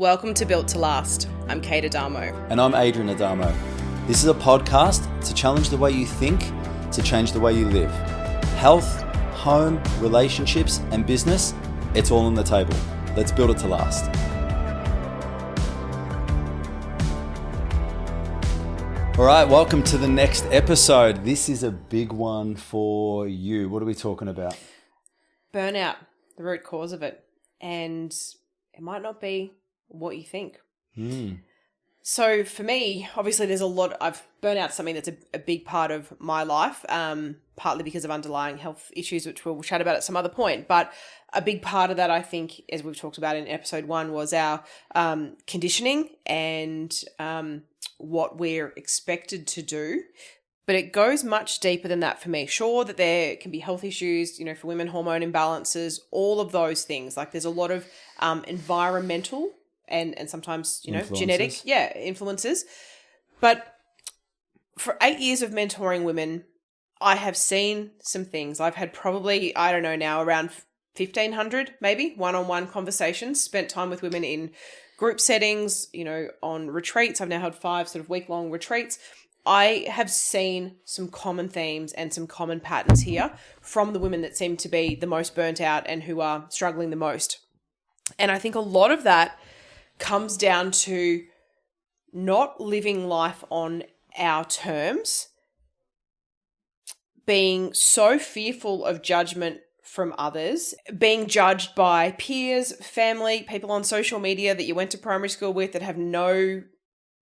Welcome to Built to Last. I'm Kate Adamo. And I'm Adrian Adamo. This is a podcast to challenge the way you think, to change the way you live. Health, home, relationships, and business, it's all on the table. Let's build it to last. All right, welcome to the next episode. This is a big one for you. What are we talking about? Burnout, the root cause of it. And it might not be what you think. So for me, obviously there's burnout's something that's a big part of my life, partly because of underlying health issues, which we'll chat about at some other point. But a big part of that, I think, as we've talked about in episode 1, was our conditioning and what we're expected to do. But it goes much deeper than that for me. Sure that there can be health issues, for women, hormone imbalances, all of those things. Like there's a lot of environmental and sometimes, genetic, influences. But for 8 years of mentoring women, I have seen some things. I've had probably, I don't know now, around 1,500 maybe one-on-one conversations, spent time with women in group settings, on retreats. I've now had 5 sort of week-long retreats. I have seen some common themes and some common patterns here from the women that seem to be the most burnt out and who are struggling the most. And I think a lot of that comes down to not living life on our terms, being so fearful of judgment from others, being judged by peers, family, people on social media that you went to primary school with that have no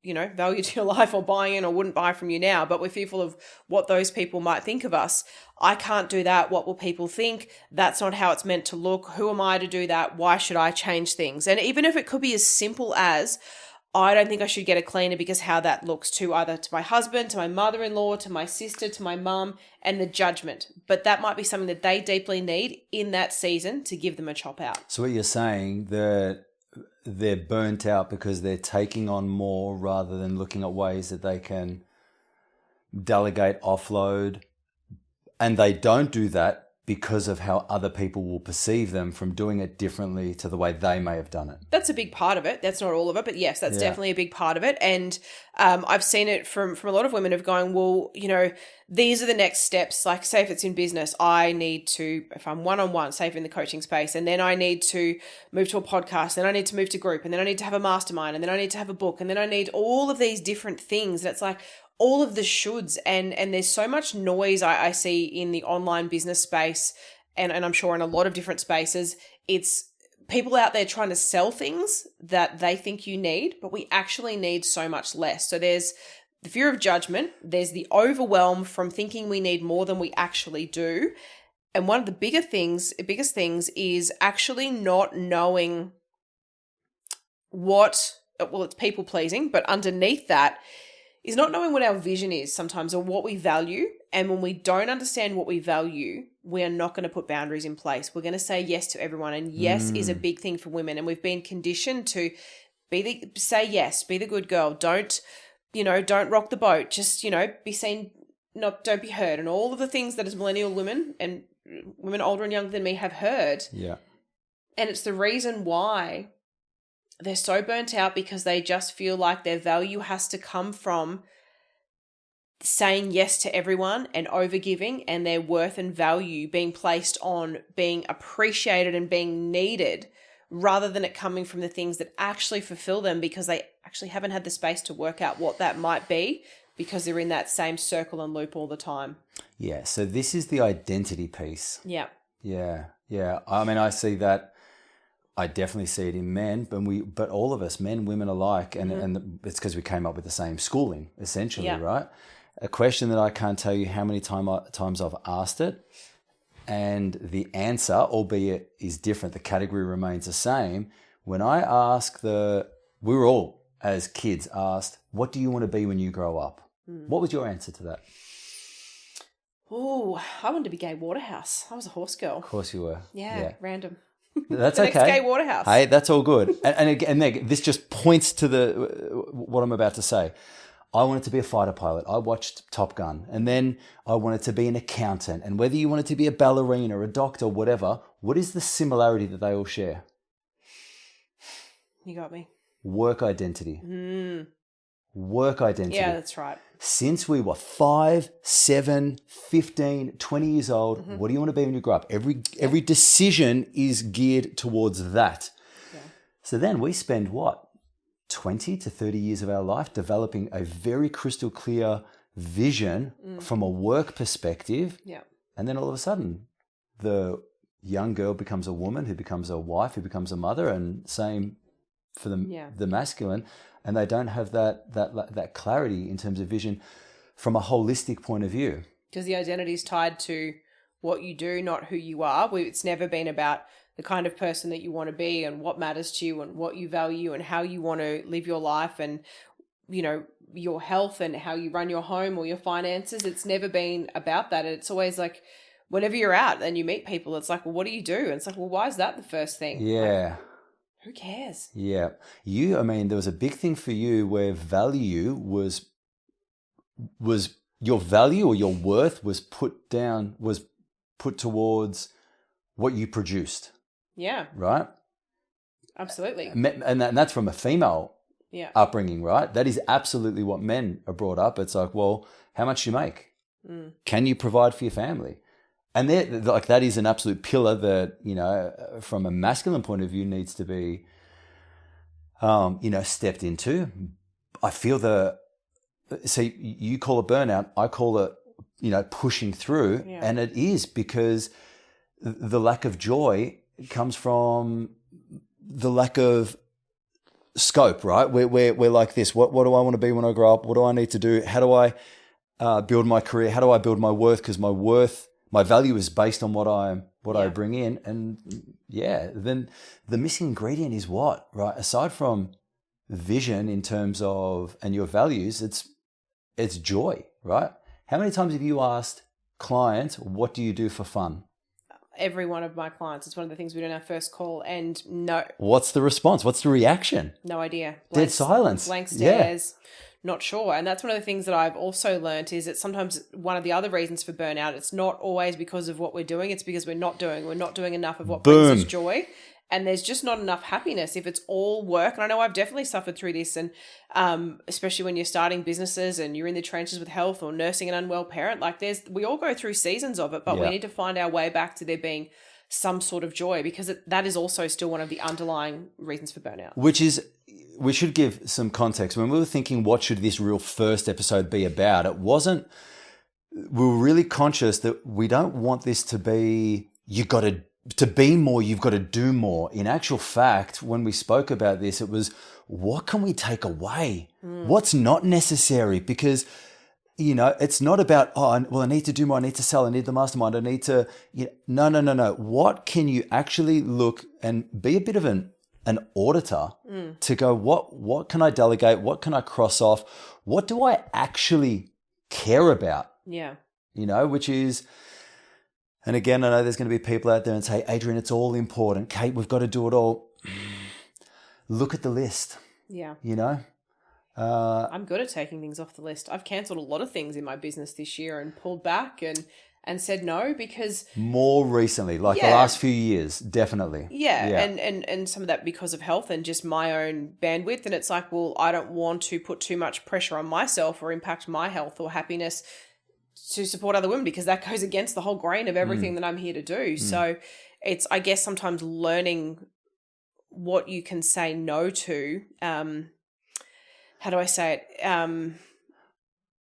value to your life or buy in or wouldn't buy from you now, but we're fearful of what those people might think of us. I can't do that. What will people think? That's not how it's meant to look. Who am I to do that? Why should I change things? And even if it could be as simple as, I don't think I should get a cleaner because how that looks to either to my husband, to my mother-in-law, to my sister, to my mum, and the judgment. But that might be something that they deeply need in that season to give them a chop out. So what you're saying, that they're burnt out because they're taking on more rather than looking at ways that they can delegate, offload, and they don't do that because of how other people will perceive them from doing it differently to the way they may have done it. That's a big part of it. That's not all of it, but yes, that's definitely a big part of it. And I've seen it from a lot of women of going, well, these are the next steps. Like say if it's in business, I need to, if I'm one-on-one, say if in the coaching space, and then I need to move to a podcast, then I need to move to group, and then I need to have a mastermind, and then I need to have a book, and then I need all of these different things. And it's like, all of the shoulds, and there's so much noise I see in the online business space, and I'm sure in a lot of different spaces. It's people out there trying to sell things that they think you need, but we actually need so much less. So there's the fear of judgment, there's the overwhelm from thinking we need more than we actually do. And one of the biggest things is actually not knowing it's people pleasing, but underneath that is not knowing what our vision is sometimes or what we value. And when we don't understand what we value, we are not going to put boundaries in place. We're going to say yes to everyone. And yes is a big thing for women. And we've been conditioned to say yes, be the good girl. Don't rock the boat. Just, be seen, don't be heard. And all of the things that as millennial women and women older and younger than me have heard. Yeah. And it's the reason why they're so burnt out, because they just feel like their value has to come from saying yes to everyone and overgiving, and their worth and value being placed on being appreciated and being needed, rather than it coming from the things that actually fulfill them, because they actually haven't had the space to work out what that might be, because they're in that same circle and loop all the time. Yeah. So this is the identity piece. Yeah. Yeah. Yeah. I mean, I see that. I definitely see it in men, but all of us, men, women alike, and it's because we came up with the same schooling, essentially, right? A question that I can't tell you how many times I've asked it, and the answer, albeit is different, the category remains the same. When I ask we were all, as kids, asked, what do you want to be when you grow up? What was your answer to that? Oh, I wanted to be Gay Waterhouse. I was a horse girl. Of course you were. Yeah. Random. That's the okay. Next Gay Waterhouse. Hey, that's all good. And again, this just points to what I'm about to say. I wanted to be a fighter pilot. I watched Top Gun. And then I wanted to be an accountant. And whether you wanted to be a ballerina or a doctor, whatever, what is the similarity that they all share? You got me. work identity. Work identity. Yeah, that's right. Since we were 5, 7, 15, 20 years old, what do you want to be when you grow up? Every decision is geared towards that. Yeah. So then we spend what? 20 to 30 years of our life developing a very crystal clear vision from a work perspective. Yeah. And then all of a sudden, the young girl becomes a woman who becomes a wife, who becomes a mother, and same for the masculine. And they don't have that clarity in terms of vision from a holistic point of view. Because the identity is tied to what you do, not who you are. It's never been about the kind of person that you want to be and what matters to you and what you value and how you want to live your life and, you know, your health and how you run your home or your finances. It's never been about that. It's always like whenever you're out and you meet people, it's like, well, what do you do? And it's like, well, why is that the first thing? Yeah. Like, who cares? Yeah. I mean, there was a big thing for you where value was your value or your worth was put towards what you produced. Yeah. Right? Absolutely. And that's from a female upbringing, right? That is absolutely what men are brought up. It's like, well, how much do you make? Can you provide for your family? And like that is an absolute pillar that, you know, from a masculine point of view needs to be, you know, stepped into. I feel see, you call it burnout. I call it, you know, pushing through. Yeah. And it is because the lack of joy comes from the lack of scope, right? We're like this. What do I want to be when I grow up? What do I need to do? How do I build my career? How do I build my worth? Because my value is based on what I bring in. And then the missing ingredient is what, right? Aside from vision in terms of, and your values, it's joy, right? How many times have you asked clients, what do you do for fun? Every one of my clients. It's one of the things we do in our first call. And no. What's the response? What's the reaction? No idea. Dead silence. Blank stares. Yeah. Not sure. And that's one of the things that I've also learned is that sometimes one of the other reasons for burnout, it's not always because of what we're doing. It's because we're not doing enough of what brings us joy. And there's just not enough happiness if it's all work. And I know I've definitely suffered through this. And especially when you're starting businesses and you're in the trenches with health or nursing an unwell parent, like we all go through seasons of it, but we need to find our way back to there being some sort of joy, because that is also still one of the underlying reasons for burnout. Which is, we should give some context. When we were thinking, what should this real first episode be about? We were really conscious that we don't want this to be, to be more, you've got to do more. In actual fact, when we spoke about this, it was, what can we take away? What's not necessary? Because, you know, it's not about, I need to do more, I need to sell, I need the mastermind, I need to, no. What can you actually look and be a bit of an auditor to go, what can I delegate? What can I cross off? What do I actually care about? Yeah. You know, which is, and again, I know there's going to be people out there and say, Adrian, it's all important. Kate, we've got to do it all. Look at the list. Yeah. You know? I'm good at taking things off the list. I've cancelled a lot of things in my business this year and pulled back and said no because... More recently, the last few years, definitely. Yeah. And some of that because of health and just my own bandwidth. And it's like, well, I don't want to put too much pressure on myself or impact my health or happiness to support other women, because that goes against the whole grain of everything that I'm here to do. So it's, I guess, sometimes learning what you can say no to. How do I say it?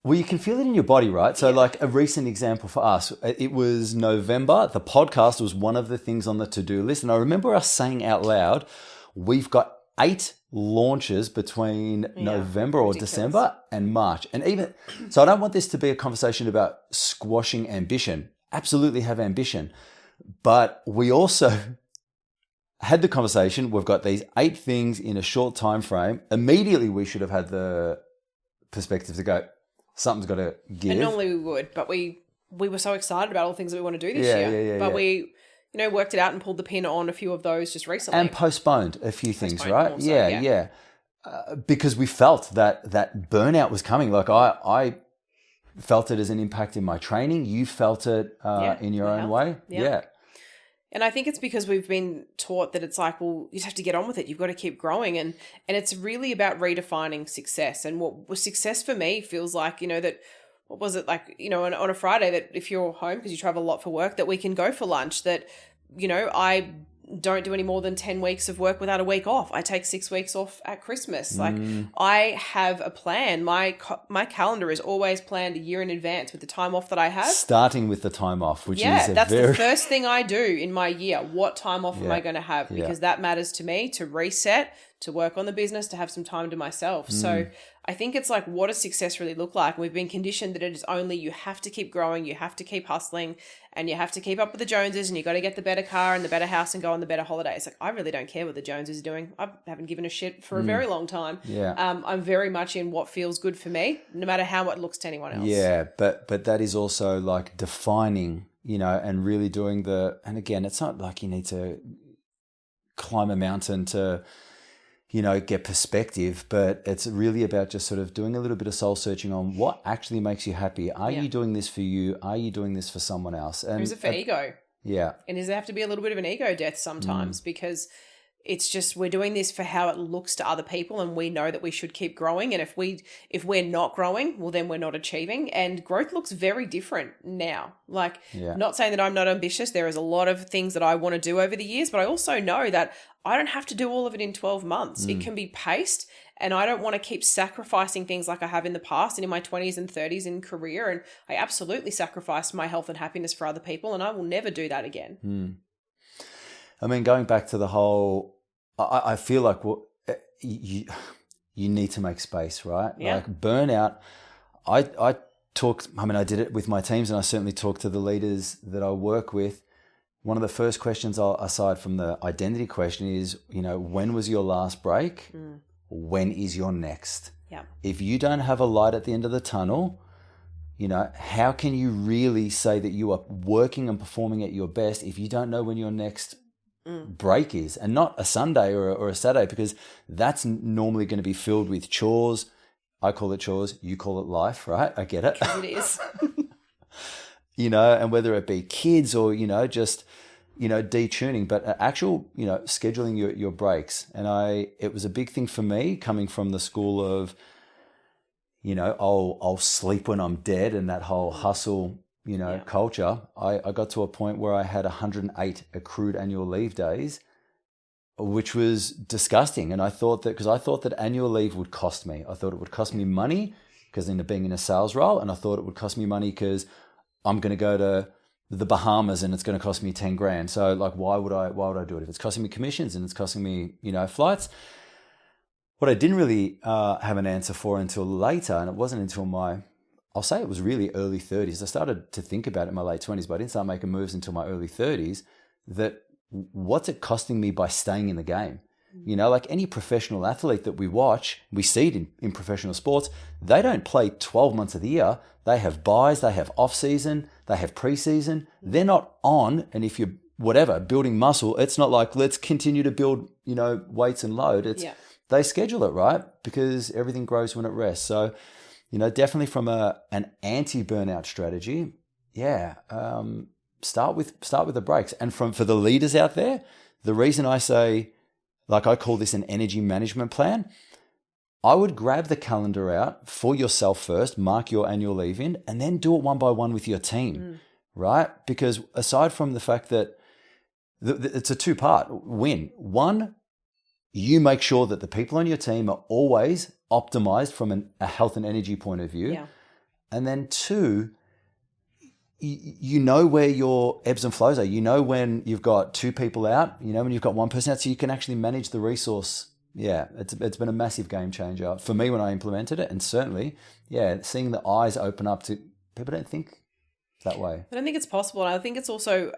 Well, you can feel it in your body, right? So like a recent example for us, it was November. The podcast was one of the things on the to-do list. And I remember us saying out loud, we've got 8 launches between November or December and March. And even, so I don't want this to be a conversation about squashing ambition. Absolutely have ambition. But we also had the conversation, we've got these 8 things in a short time frame. Immediately we should have had the perspective to go, something's got to give. And normally we would, but we were so excited about all the things that we want to do this year. But we, worked it out and pulled the pin on a few of those just recently. And postponed a few things, right? Also, yeah. Because we felt that burnout was coming. Like I felt it as an impact in my training. You felt it in your own way. Yeah. And I think it's because we've been taught that it's like, well, you just have to get on with it. You've got to keep growing. And it's really about redefining success. And what was success for me feels like, that, what was it like, on a Friday, that if you're home because you travel a lot for work, that we can go for lunch, that, I don't do any more than 10 weeks of work without a week off. I take 6 weeks off at Christmas. Like, I have a plan. My calendar is always planned a year in advance with the time off that I have. Starting with the time off, which is the first thing I do in my year. What time off am I going to have? Because that matters to me, to reset, to work on the business, to have some time to myself. So I think it's like, what does success really look like? And we've been conditioned that it is only, you have to keep growing, you have to keep hustling, and you have to keep up with the Joneses, and you got to get the better car and the better house and go on the better holidays. Like, I really don't care what the Joneses are doing. I haven't given a shit for a very long time. Yeah. I'm very much in what feels good for me, no matter how it looks to anyone else. Yeah, but that is also like defining, and really doing and again, it's not like you need to climb a mountain to, get perspective, but it's really about just sort of doing a little bit of soul searching on what actually makes you happy. Are you doing this for you? Are you doing this for someone else? And is it for ego? Yeah. And does there have to be a little bit of an ego death sometimes? Because it's just, we're doing this for how it looks to other people, and we know that we should keep growing. And if we're not growing, well, then we're not achieving. And growth looks very different now. Like, not saying that I'm not ambitious. There is a lot of things that I want to do over the years, but I also know that I don't have to do all of it in 12 months. It can be paced, and I don't want to keep sacrificing things like I have in the past and in my 20s and 30s in career. And I absolutely sacrificed my health and happiness for other people, and I will never do that again. I mean, going back to the whole, I feel like you need to make space, right? Yeah. Like burnout, I did it with my teams, and I certainly talk to the leaders that I work with. One of the first questions, aside from the identity question, is, when was your last break? When is your next? Yeah. If you don't have a light at the end of the tunnel, how can you really say that you are working and performing at your best if you don't know when your next break is? And not a Sunday or a Saturday, because that's normally going to be filled with chores. I call it chores. You call it life, right? I get it. It is. And whether it be kids or, just, detuning, but actual, scheduling your breaks. And it was a big thing for me coming from the school of, I'll sleep when I'm dead, and that whole hustle, culture. I got to a point where I had 108 accrued annual leave days, which was disgusting. And I thought that annual leave would cost me. I thought it would cost me money because being in a sales role, and I thought it would cost me money because I'm going to go to the Bahamas and it's going to cost me 10 grand. So like, why would I do it? If it's costing me commissions and it's costing me, flights. What I didn't really have an answer for until later, and it wasn't until I'll say it was really early 30s. I started to think about it in my late 20s, but I didn't start making moves until my early 30s, that what's it costing me by staying in the game? Like any professional athlete that we watch, we see it in professional sports, they don't play 12 months of the year. They have buys, they have off season, they have preseason. They're not on. And if you're building muscle, it's not like, let's continue to build, weights and load. They schedule it, right? Because everything grows when it rests. So, definitely from an anti-burnout strategy, start with the breaks. And for the leaders out there, the reason I say, like, I call this an energy management plan, I would grab the calendar out for yourself first, mark your annual leave in, and then do it one by one with your team, right? Because aside from the fact that it's a two-part win. One, you make sure that the people on your team are always optimized from a health and energy point of view. Yeah. And then two, you know where your ebbs and flows are. You know when you've got two people out, when you've got one person out, so you can actually manage the resource. Yeah, it's been a massive game changer for me when I implemented it. And certainly, seeing the eyes open up to people don't think that way. I don't think it's possible. And I think it's also,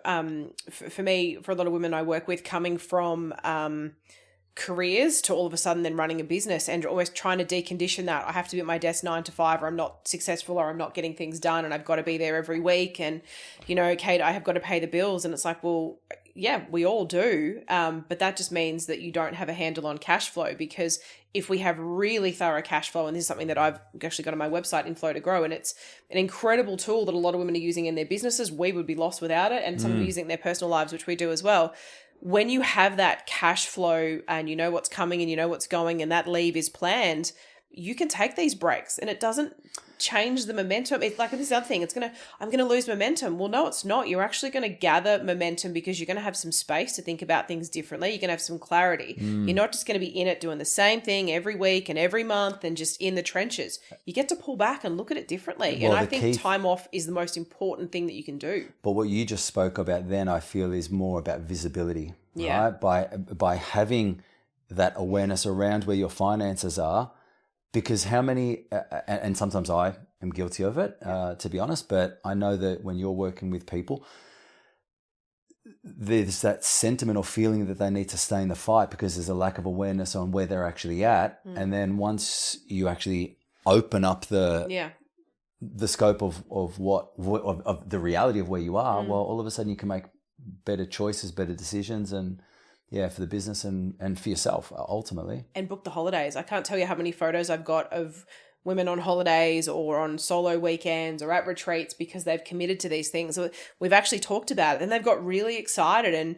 for me, for a lot of women I work with, coming from careers to all of a sudden then running a business, and always trying to decondition that I have to be at my desk 9 to 5 or I'm not successful or I'm not getting things done and I've got to be there every week, and Kate, I have got to pay the bills. And it's like, well, yeah, we all do, but that just means that you don't have a handle on cash flow, because if we have really thorough cash flow, and this is something that I've actually got on my website, Inflow to Grow, and it's an incredible tool that a lot of women are using in their businesses. We would be lost without it, and some of them are using it in their personal lives, which we do as well. When you have that cash flow and you know what's coming and you know what's going and that leave is planned, you can take these breaks and it doesn't change the momentum. It's like, this other thing, I'm going to lose momentum. Well, no, it's not. You're actually going to gather momentum because you're going to have some space to think about things differently. You're going to have some clarity. You're not just going to be in it doing the same thing every week and every month and just in the trenches. You get to pull back and look at it differently. Well, and I think time off is the most important thing that you can do. But what you just spoke about then, I feel, is more about visibility, Yeah. right? By having that awareness around where your finances are. Because how many, and sometimes I am guilty of it, to be honest, but I know that when you're working with people, there's that sentiment or feeling that they need to stay in the fight because there's a lack of awareness on where they're actually at. And then once you actually open up the scope of the reality of where you are, well, all of a sudden you can make better choices, better decisions, and for the business and for yourself, ultimately. And book the holidays. I can't tell you how many photos I've got of women on holidays or on solo weekends or at retreats because they've committed to these things. We've actually talked about it and they've got really excited. And,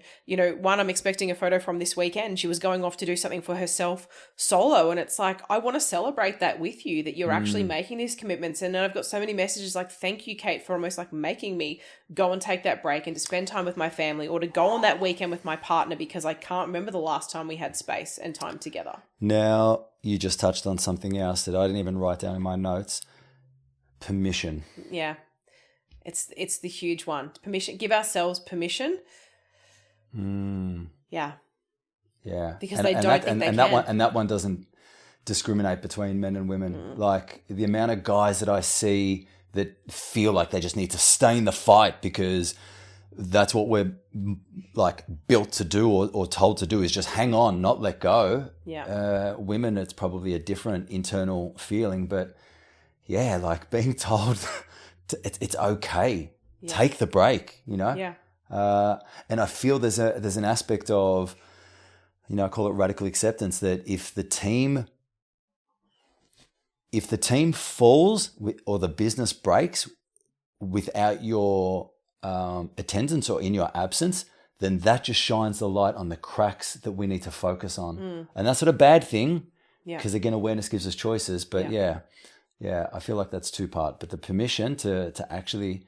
one I'm expecting a photo from this weekend. She was going off to do something for herself solo. And it's like, I want to celebrate that with you, that you're actually making these commitments. And I've got so many messages like, thank you, Kate, for almost like making me go and take that break and to spend time with my family or to go on that weekend with my partner because I can't remember the last time we had space and time together. Now, you just touched on something else that I didn't even write down in my notes. Permission. Yeah. It's the huge one. Permission. Give ourselves permission. Yeah. Yeah. Because they don't think they can. That one doesn't discriminate between men and women. Like the amount of guys that I see that feel like they just need to stay in the fight because that's what we're like built to do or told to do is just hang on, not let go. Yeah. Women, it's probably a different internal feeling, but like being told it's okay. Yeah. Take the break, Yeah. And I feel there's an aspect of, I call it radical acceptance, that if the team falls or the business breaks without your attendance or in your absence, then that just shines the light on the cracks that we need to focus on. And that's not a bad thing because again, awareness gives us choices, but I feel like that's two-part, but the permission to actually,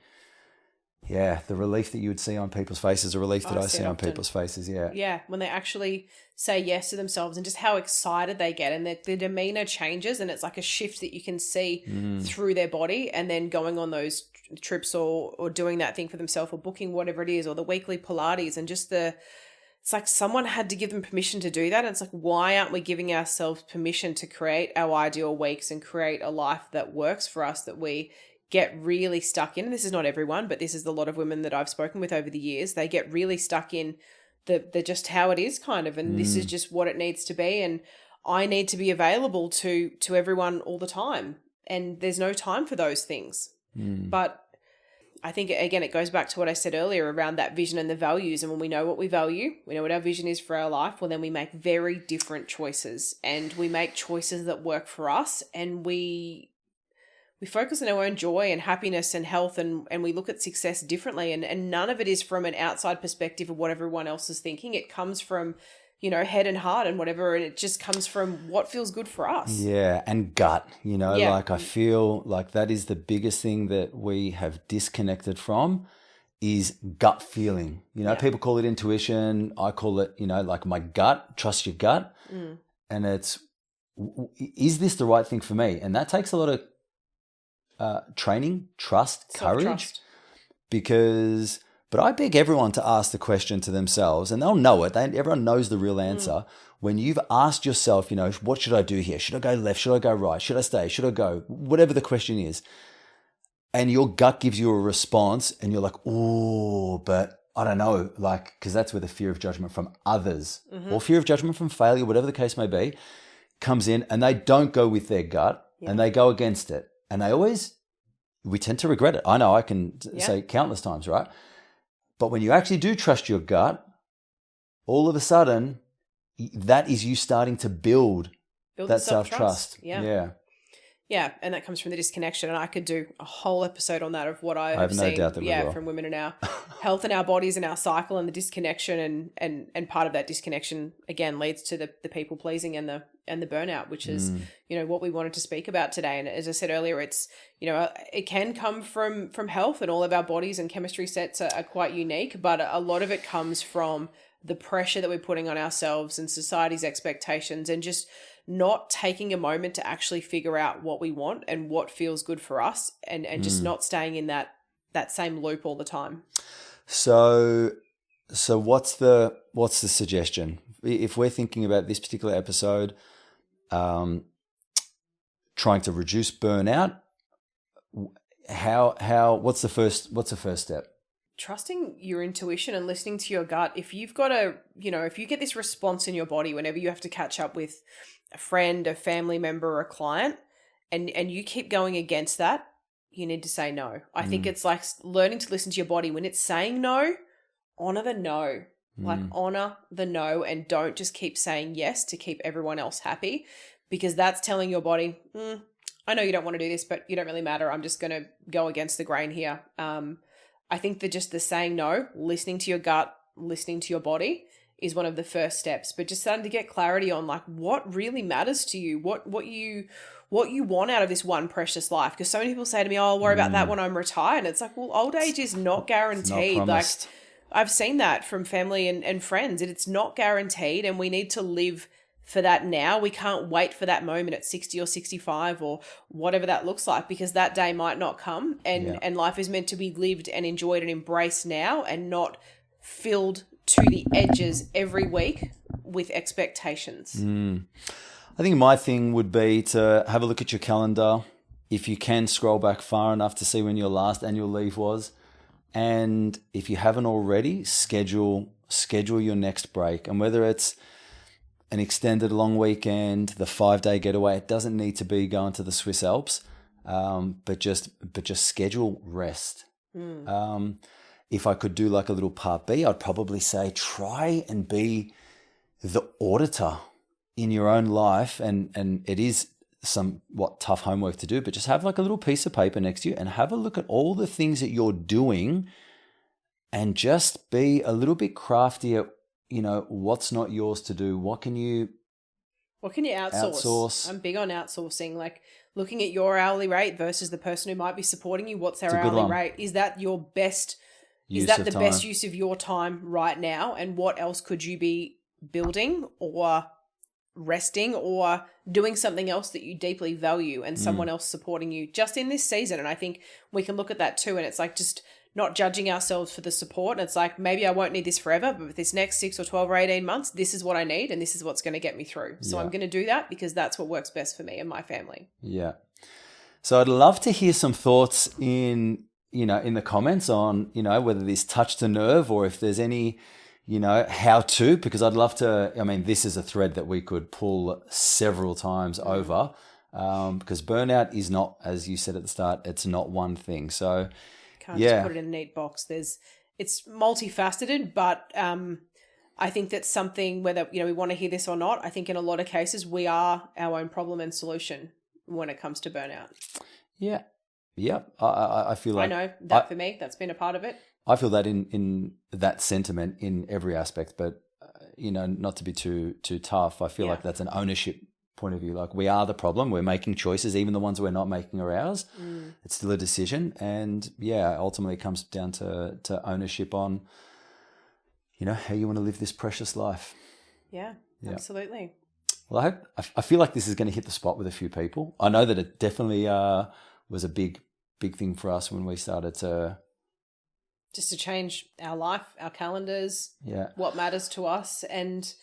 the relief that you would see on people's faces, the relief that I see on people's faces. Yeah. When they actually say yes to themselves and just how excited they get and their demeanor changes and it's like a shift that you can see through their body and then going on those trips or doing that thing for themselves or booking whatever it is or the weekly Pilates and just it's like someone had to give them permission to do that. And it's like, why aren't we giving ourselves permission to create our ideal weeks and create a life that works for us, that we get really stuck in? And this is not everyone, but this is a lot of women that I've spoken with over the years. They get really stuck in the just how it is kind of, and this is just what it needs to be. And I need to be available to everyone all the time. And there's no time for those things. But I think, again, it goes back to what I said earlier around that vision and the values. And when we know what we value, we know what our vision is for our life, well, then we make very different choices and we make choices that work for us. And we focus on our own joy and happiness and health and we look at success differently. And none of it is from an outside perspective of what everyone else is thinking. It comes from, head and heart and whatever. And it just comes from what feels good for us. Yeah. And gut, like I feel like that is the biggest thing that we have disconnected from is gut feeling. People call it intuition. I call it, like my gut, trust your gut. And it's, is this the right thing for me? And that takes a lot of training, trust, courage, but I beg everyone to ask the question to themselves and they'll know it. Everyone knows the real answer. When you've asked yourself, what should I do here? Should I go left? Should I go right? Should I stay? Should I go? Whatever the question is. And your gut gives you a response and you're like, oh, but I don't know, because that's where the fear of judgment from others or fear of judgment from failure, whatever the case may be, comes in and they don't go with their gut and they go against it. And we tend to regret it. I know I can say countless times, right? But when you actually do trust your gut, all of a sudden, that is you starting to build build that the self-trust. Yeah, and that comes from the disconnection. And I could do a whole episode on that of what I have no seen, doubt that we will. from women in our health and our bodies and our cycle and the disconnection, and part of that disconnection again leads to the people pleasing and the burnout, which is what we wanted to speak about today. And as I said earlier, it's it can come from health, and all of our bodies and chemistry sets are quite unique, but a lot of it comes from the pressure that we're putting on ourselves and society's expectations, and just not taking a moment to actually figure out what we want and what feels good for us, and just not staying in that same loop all the time. So what's the suggestion? If we're thinking about this particular episode, trying to reduce burnout, what's the first step? Trusting your intuition and listening to your gut. If you've got if you get this response in your body whenever you have to catch up with a friend, a family member, or a client, and you keep going against that, you need to say no. I think it's like learning to listen to your body. When it's saying no, honor the no. Like honor the no, and don't just keep saying yes to keep everyone else happy, because that's telling your body, I know you don't want to do this, but you don't really matter. I'm just going to go against the grain here. I think that just the saying no, listening to your gut, listening to your body is one of the first steps, but just starting to get clarity on like what really matters to you, what you want out of this one precious life. Because so many people say to me, I'll worry about that when I'm retired. And it's like, well, old age is not guaranteed. Not like I've seen that from family and friends, and it's not guaranteed, and we need to live for that now. We can't wait for that moment at 60 or 65 or whatever that looks like, because that day might not come, and life is meant to be lived and enjoyed and embraced now, and not filled to the edges every week with expectations. I think my thing would be to have a look at your calendar. If you can, scroll back far enough to see when your last annual leave was. And if you haven't already, schedule your next break. And whether it's an extended long weekend, the 5-day getaway, it doesn't need to be going to the Swiss Alps, but just schedule rest. If I could do like a little part B, I'd probably say try and be the auditor in your own life. And it is somewhat tough homework to do, but just have like a little piece of paper next to you and have a look at all the things that you're doing, and just be a little bit crafty at, what's not yours to do. What can you outsource? I'm big on outsourcing, like looking at your hourly rate versus the person who might be supporting you. What's their hourly rate? Is that your best best use of your time right now? And what else could you be building or resting or doing something else that you deeply value, and someone else supporting you just in this season? And I think we can look at that too. And it's like just not judging ourselves for the support. And it's like, maybe I won't need this forever, but with this next 6 or 12 or 18 months, this is what I need, and this is what's going to get me through. So I'm going to do that because that's what works best for me and my family. Yeah. So I'd love to hear some thoughts in the comments on, whether this touched a nerve, or if there's any, how to, because I'd love to, this is a thread that we could pull several times over, because burnout is not, as you said at the start, it's not one thing. So can't just put it in a neat box. It's multifaceted, but I think that's something, whether we want to hear this or not, I think in a lot of cases we are our own problem and solution when it comes to burnout. Yeah. I feel like, I know that for me, that's been a part of it. I feel that in that sentiment in every aspect, but not to be too tough. I feel like that's an ownership point of view. Like, we are the problem. We're making choices, even the ones we're not making are ours. It's still a decision, and ultimately it comes down to ownership on how you want to live this precious life. Yeah. Absolutely. Well, I feel like this is going to hit the spot with a few people. I know that it definitely was a big thing for us when we started to just to change our life, our calendars, what matters to us, and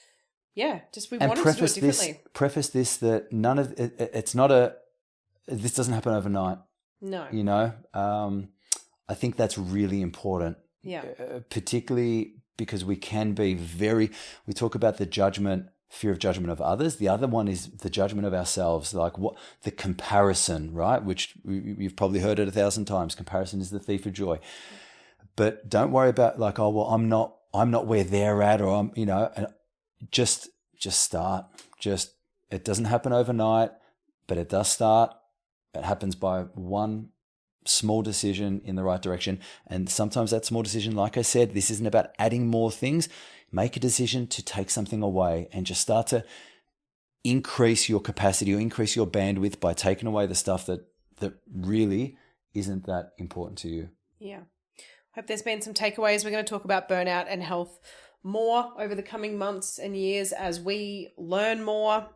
just we wanted to do it differently. Preface this that none of it, it's not this doesn't happen overnight. No. I think that's really important. Yeah. Particularly because we can be we talk about the fear of judgment of others. The other one is the judgment of ourselves, like the comparison, right? Which you've probably heard it 1,000 times. Comparison is the thief of joy. But don't worry about like, oh, well, I'm not where they're at, or I'm, and just start. Just It doesn't happen overnight, but it does start. It happens by one small decision in the right direction. And sometimes that small decision, like I said, this isn't about adding more things. Make a decision to take something away and just start to increase your capacity or increase your bandwidth by taking away the stuff that really isn't that important to you. Yeah. Hope there's been some takeaways. We're going to talk about burnout and health more over the coming months and years as we learn more.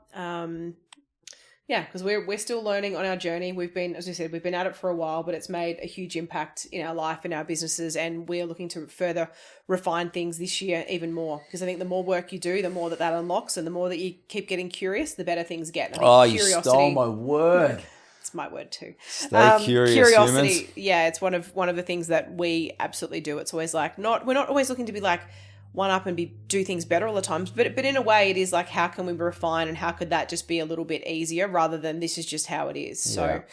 Because we're still learning on our journey. We've been, as we said, we've been at it for a while, but it's made a huge impact in our life, in our businesses, and we're looking to further refine things this year even more. Because I think the more work you do, the more that unlocks, and the more that you keep getting curious, the better things get. You stole my word. It's my word too. Stay curious, curiosity. humans. Yeah, it's one of the things that we absolutely do. It's always like we're not always looking to be like one up and do things better all the time, but in a way it is like, how can we refine and how could that just be a little bit easier rather than this is just how it is. So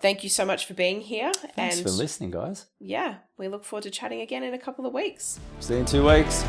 thank you so much for being here. Thanks for listening, guys. Yeah, we look forward to chatting again in a couple of weeks. See you in 2 weeks.